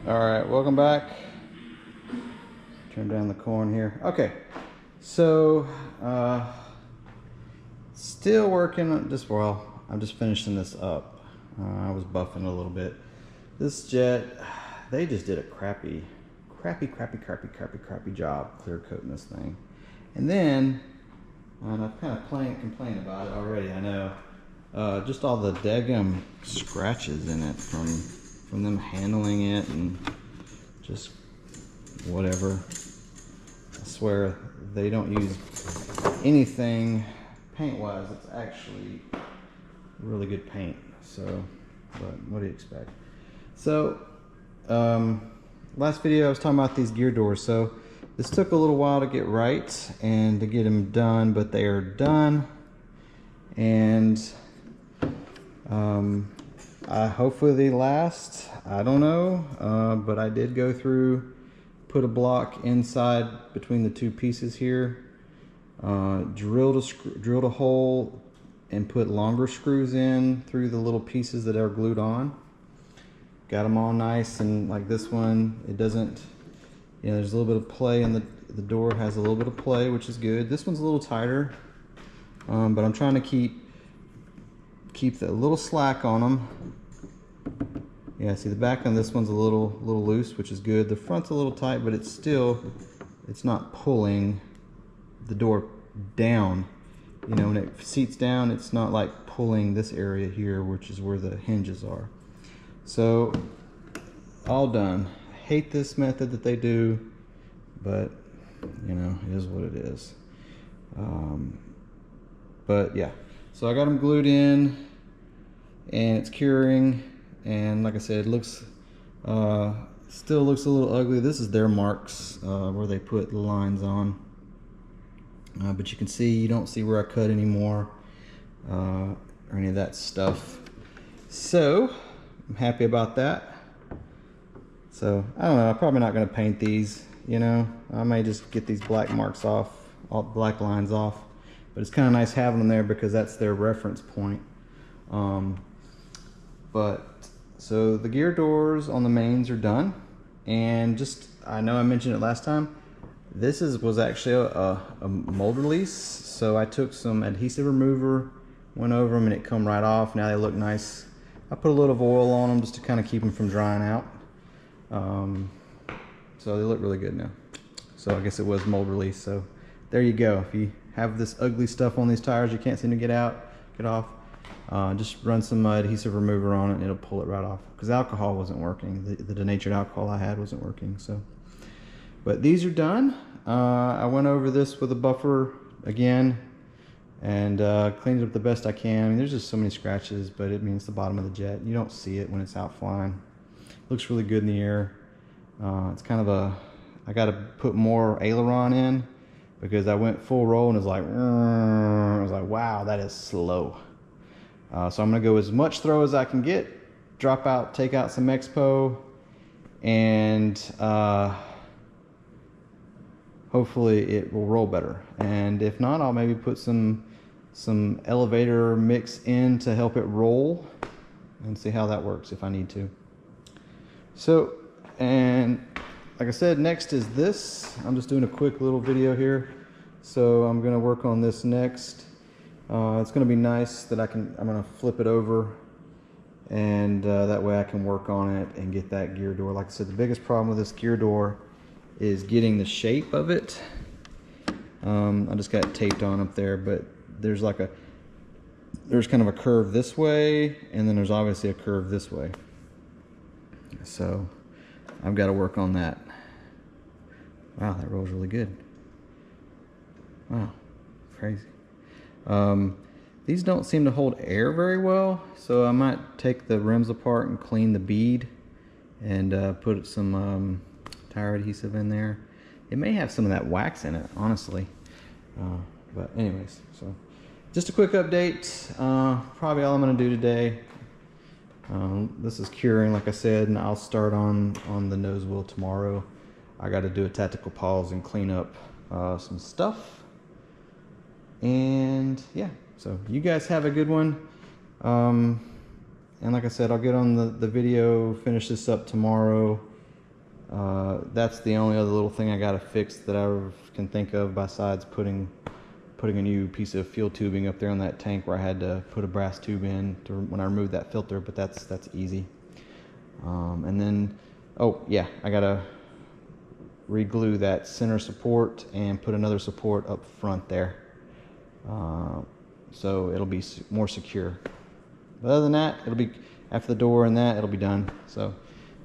Alright, welcome back. Turn down the corn here. Okay, so still working on this. Well, I'm just finishing this up. I was buffing a little bit. This jet, they just did a crappy job clear coating this thing. And then, and I've kind of complained about it already, I know. Just all the daggum scratches in it from them handling it and just whatever. I swear they don't use anything paint-wise. It's actually really good paint. So, but what do you expect? So, last video I was talking about these gear doors. So this took a little while to get right and to get them done, but they are done. And hopefully they last. I don't know, but I did go through, put a block inside between the two pieces here, drilled a hole and put longer screws in through the little pieces that are glued on. Got them all nice, and like this one, it doesn't, you know, there's a little bit of play in the door has a little bit of play, which is good. This one's a little tighter, but I'm trying to keep a little slack on them. Yeah, see the back on this one's a little loose, which is good. The front's a little tight, but it's not pulling the door down. You know, when it seats down, it's not like pulling this area here, which is where the hinges are. So, all done. I hate this method that they do, but you know, it is what it is. But yeah, so I got them glued in and it's curing, and like I said, it looks still looks a little ugly. This is their marks where they put the lines on, but you can see, you don't see where I cut anymore or any of that stuff. So I'm happy about that. So I don't know, I'm probably not going to paint these, you know. I may just get these black marks off, all black lines off, but it's kind of nice having them there because that's their reference point. But so the gear doors on the mains are done, and just, I know I mentioned it last time, this was actually a mold release. So I took some adhesive remover, went over them, and it come right off. Now they look nice. I put a little oil on them just to kind of keep them from drying out. So they look really good now. So I guess it was mold release. So there you go. If you have this ugly stuff on these tires you can't seem to get off, just run some adhesive remover on it and it'll pull it right off, because alcohol wasn't working. The denatured alcohol I had wasn't working. So, but these are done. I went over this with a buffer again and cleaned it up the best I can. I mean, there's just so many scratches, but it means the bottom of the jet. You don't see it when it's out flying. Looks really good in the air. It's kind of I got to put more aileron in because I went full roll and it was like, wow, that is slow. So I'm gonna go as much throw as I can get, drop out, take out some expo, and hopefully it will roll better. And if not, I'll maybe put some elevator mix in to help it roll and see how that works if I need to. So, and like I said, next is this. I'm just doing a quick little video here. So I'm gonna work on this next. It's gonna be nice that I'm gonna flip it over, and that way I can work on it and get that gear door. Like I said, the biggest problem with this gear door is getting the shape of it. I just got it taped on up there, but there's kind of a curve this way, and then there's obviously a curve this way. So I've got to work on that. Wow, that rolls really good. Wow, crazy. These don't seem to hold air very well, so I might take the rims apart and clean the bead and put some tire adhesive in there. It may have some of that wax in it, honestly. But anyways, so just a quick update. Probably all I'm going to do today. This is curing, like I said, and I'll start on the nose wheel tomorrow. I got to do a tactical pause and clean up some stuff. And yeah, so you guys have a good one. And like I said, I'll get on the video, finish this up tomorrow, That's the only other little thing I gotta fix that I can think of, besides putting a new piece of fuel tubing up there on that tank where I had to put a brass tube in when I removed that filter, but that's easy. And then, oh yeah, I gotta re-glue that center support and put another support up front there, so it'll be more secure. But other than that, it'll be, after the door and that, it'll be done. So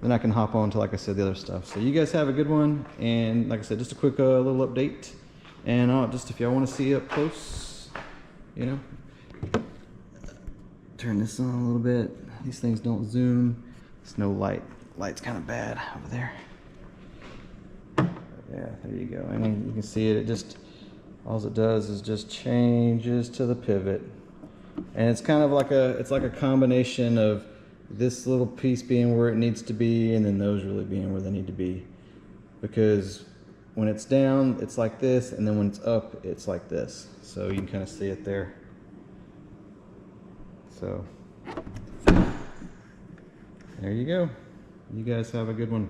then I can hop on to, like I said, the other stuff. So you guys have a good one, and like I said, just a quick little update. And just if y'all want to see up close, you know, turn this on a little bit. These things don't zoom. It's no light. Light's kind of bad over there. Yeah, there you go. I mean, you can see it. It just, all it does is just changes to the pivot, and it's kind of like it's like a combination of this little piece being where it needs to be, and then those really being where they need to be. Because when it's down, it's like this, and then when it's up, it's like this. So you can kind of see it there. So there you go. You guys have a good one.